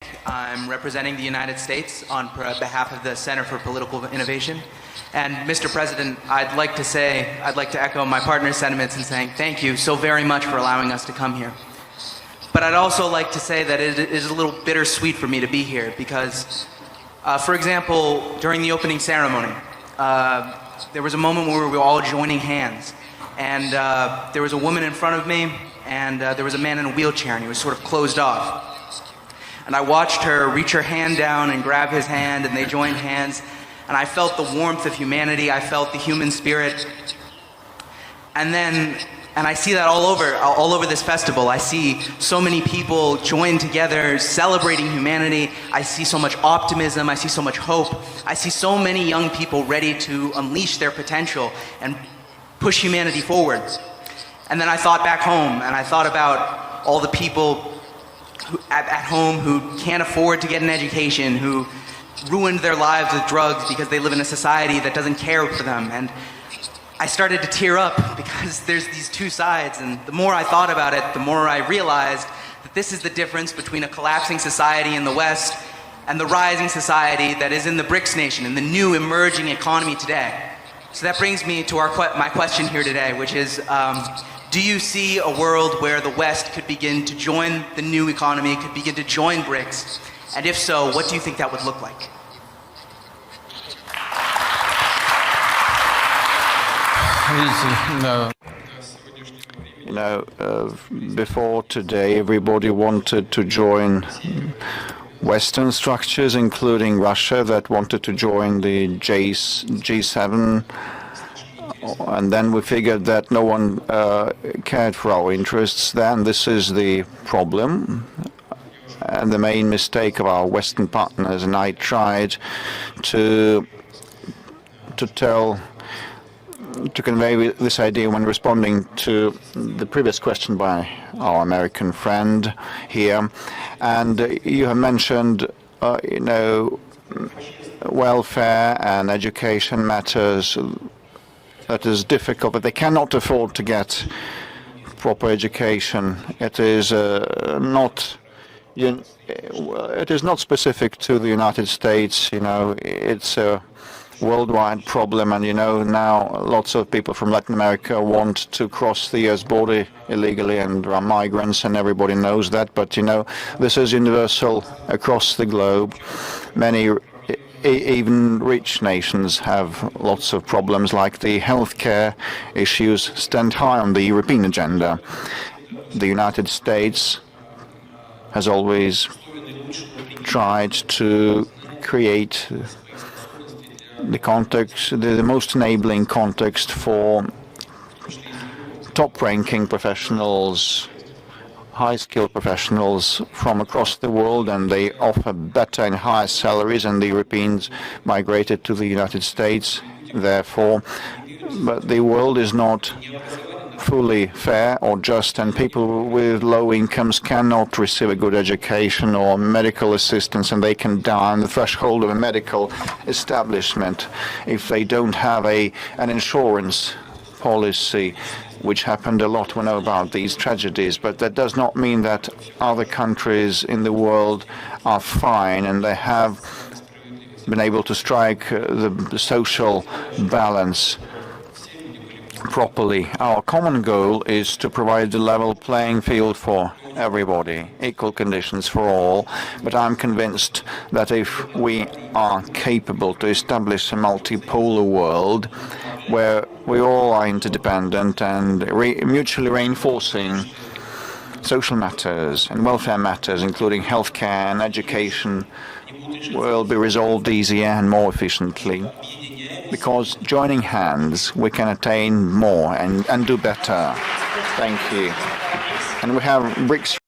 I'm representing the United States on behalf of the Center for Political Innovation. And Mr. President, I'd like to echo my partner's sentiments in saying thank you so very much for allowing us to come here. But I'd also like to say that it is a little bittersweet for me to be here because, for example, during the opening ceremony, there was a moment where we were all joining hands. And there was a woman in front of me, and there was a man in a wheelchair, and he was sort of closed off. And I watched her reach her hand down and grab his hand, and they joined hands. And I felt the warmth of humanity. I felt the human spirit. And I see that all over this festival. I see so many people joined together, celebrating humanity. I see so much optimism. I see so much hope. I see so many young people ready to unleash their potential and push humanity forward. And then I thought back home, and I thought about all the people at home who can't afford to get an education, who ruined their lives with drugs because they live in a society that doesn't care for them. And I started to tear up because there's these two sides, and the more I thought about it, the more I realized that this is the difference between a collapsing society in the West and the rising society that is in the BRICS nation, in the new emerging economy today. So that brings me to my question here today, which is, do you see a world where the West could begin to join the new economy, could begin to join BRICS? And if so, what do you think that would look like? Before today, everybody wanted to join Western structures, including Russia, that wanted to join the G7. And then we figured that no one cared for our interests then. This is the problem and the main mistake of our Western partners. And I tried to convey this idea when responding to the previous question by our American friend here. And you have mentioned, welfare and education matters. That is difficult, but they cannot afford to get proper education. It is not specific to the United States. It's a worldwide problem, and now lots of people from Latin America want to cross the US border illegally, and there are migrants, and everybody knows that. But this is universal across the globe. Many even rich nations have lots of problems, like the healthcare issues stand high on the European agenda. The United States has always tried to create the most enabling context for top-ranking professionals, high-skilled professionals from across the world, and they offer better and higher salaries, and the Europeans migrated to the United States, therefore. But the world is not fully fair or just, and people with low incomes cannot receive a good education or medical assistance, and they can die on the threshold of a medical establishment if they don't have an insurance policy, which happened a lot. We know about these tragedies, but that does not mean that other countries in the world are fine and they have been able to strike the social balance properly. Our common goal is to provide a level playing field for everybody, equal conditions for all, but I'm convinced that if we are capable to establish a multipolar world where we all are interdependent and mutually reinforcing, social matters and welfare matters, including healthcare and education, will be resolved easier and more efficiently. Because joining hands, we can attain more and do better. Thank you. And we have BRICS